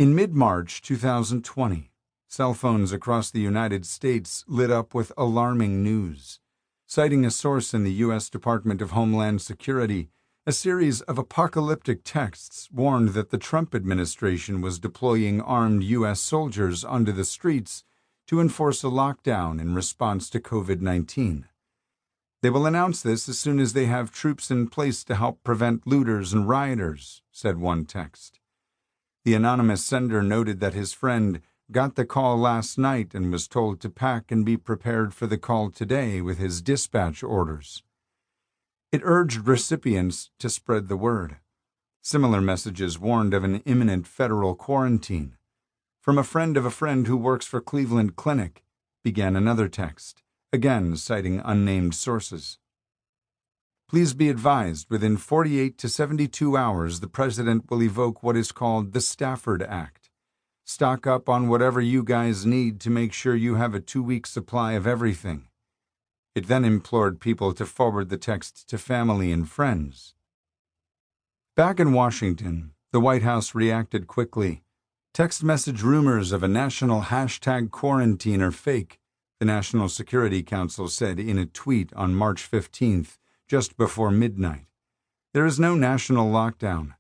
In mid-March 2020, cell phones across the United States lit up with alarming news. Citing a source in the U.S. Department of Homeland Security, a series of apocalyptic texts warned that the Trump administration was deploying armed U.S. soldiers onto the streets to enforce a lockdown in response to COVID-19. They will announce this as soon as they have troops in place to help prevent looters and rioters, said one text. The anonymous sender noted that his friend got the call last night and was told to pack and be prepared for the call today with his dispatch orders. It urged recipients to spread the word. Similar messages warned of an imminent federal quarantine. From a friend of a friend who works for Cleveland Clinic, began another text, again citing unnamed sources. Please be advised, within 48 to 72 hours, the President will evoke what is called the Stafford Act. Stock up on whatever you guys need to make sure you have a 2-week supply of everything. It then implored people to forward the text to family and friends. Back in Washington, the White House reacted quickly. Text message rumors of a national #quarantine are fake, the National Security Council said in a tweet on March 15th, just before midnight. There is no national lockdown,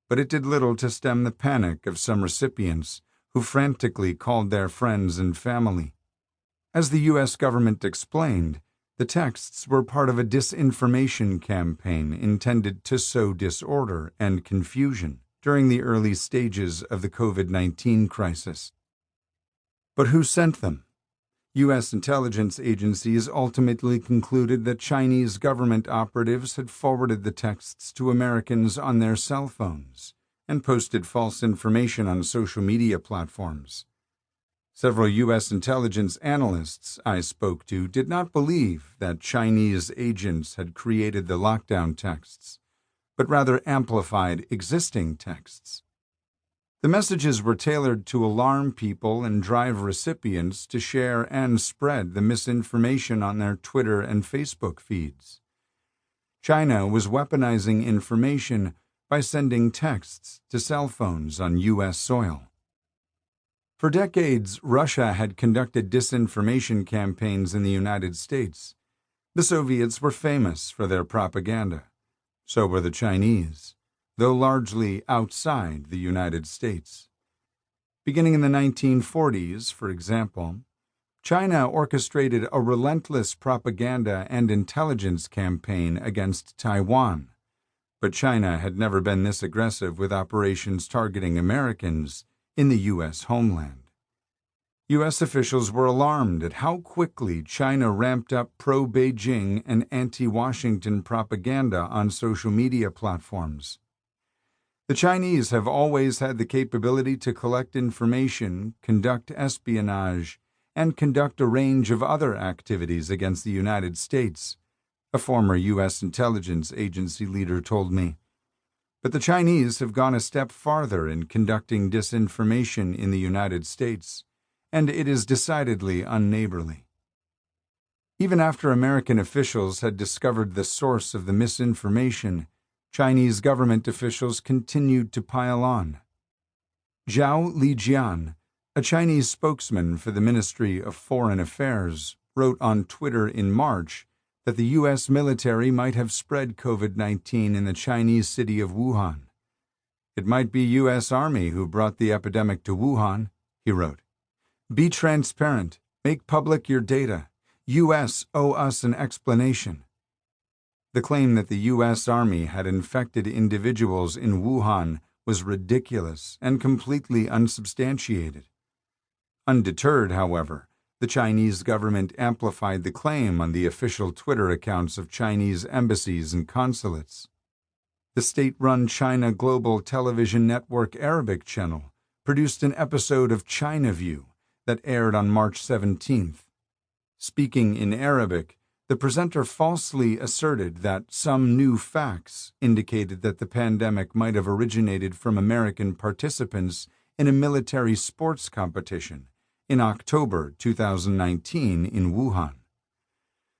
but it did little to stem the panic of some recipients who frantically called their friends and family. As the U.S. government explained, the texts were part of a disinformation campaign intended to sow disorder and confusion during the early stages of the COVID-19 crisis. But who sent them? U.S. intelligence agencies ultimately concluded that Chinese government operatives had forwarded the texts to Americans on their cell phones and posted false information on social media platforms. Several U.S. intelligence analysts I spoke to did not believe that Chinese agents had created the lockdown texts, but rather amplified existing texts. The messages were tailored to alarm people and drive recipients to share and spread the misinformation on their Twitter and Facebook feeds. China was weaponizing information by sending texts to cell phones on U.S. soil. For decades, Russia had conducted disinformation campaigns in the United States. The Soviets were famous for their propaganda. So were the Chinese, though largely outside the United States. Beginning in the 1940s, for example, China orchestrated a relentless propaganda and intelligence campaign against Taiwan, but China had never been this aggressive with operations targeting Americans in the U.S. homeland. U.S. officials were alarmed at how quickly China ramped up pro-Beijing and anti-Washington propaganda on social media platforms. The Chinese have always had the capability to collect information, conduct espionage, and conduct a range of other activities against the United States, a former U.S. intelligence agency leader told me. But the Chinese have gone a step farther in conducting disinformation in the United States, and it is decidedly unneighborly. Even after American officials had discovered the source of the misinformation, Chinese government officials continued to pile on. Zhao Lijian, a Chinese spokesman for the Ministry of Foreign Affairs, wrote on Twitter in March that the U.S. military might have spread COVID-19 in the Chinese city of Wuhan. It might be U.S. Army who brought the epidemic to Wuhan, he wrote. Be transparent. Make public your data. U.S. owe us an explanation. The claim that the U.S. Army had infected individuals in Wuhan was ridiculous and completely unsubstantiated. Undeterred, however, the Chinese government amplified the claim on the official Twitter accounts of Chinese embassies and consulates. The state-run China Global Television Network Arabic channel produced an episode of China View that aired on March 17th. Speaking in Arabic, the presenter falsely asserted that some new facts indicated that the pandemic might have originated from American participants in a military sports competition in October 2019 in Wuhan.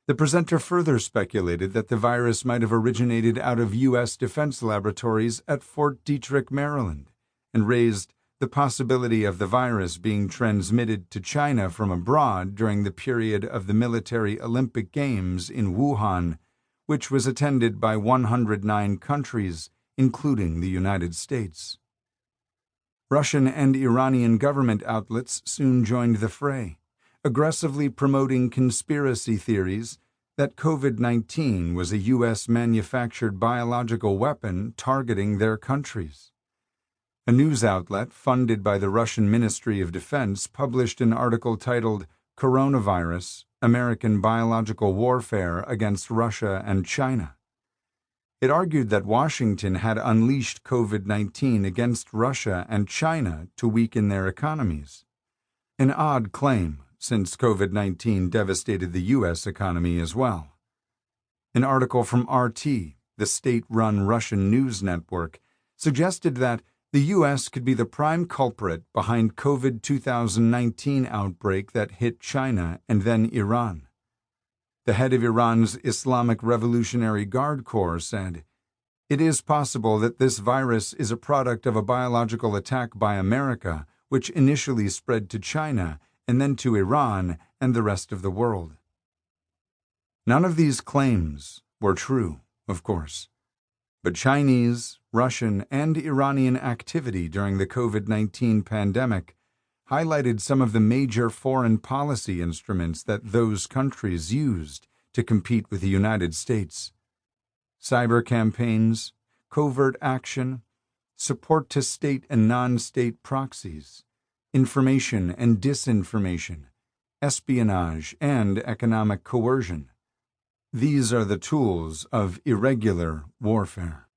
The presenter further speculated that the virus might have originated out of U.S. defense laboratories at Fort Detrick, Maryland, and raised the possibility of the virus being transmitted to China from abroad during the period of the military Olympic Games in Wuhan, which was attended by 109 countries, including the United States. Russian and Iranian government outlets soon joined the fray, aggressively promoting conspiracy theories that COVID-19 was a U.S.-manufactured biological weapon targeting their countries. A news outlet funded by the Russian Ministry of Defense published an article titled "Coronavirus: American Biological Warfare Against Russia and China." It argued that Washington had unleashed COVID-19 against Russia and China to weaken their economies. An odd claim, since COVID-19 devastated the U.S. economy as well. An article from RT, the state-run Russian news network, suggested that the U.S. could be the prime culprit behind COVID 2019 outbreak that hit China and then Iran. The head of Iran's Islamic Revolutionary Guard Corps said, "It is possible that this virus is a product of a biological attack by America, which initially spread to China and then to Iran and the rest of the world." None of these claims were true, of course. But Chinese, Russian, and Iranian activity during the COVID-19 pandemic highlighted some of the major foreign policy instruments that those countries used to compete with the United States. Cyber campaigns, covert action, support to state and non-state proxies, information and disinformation, espionage, and economic coercion. These are the tools of irregular warfare.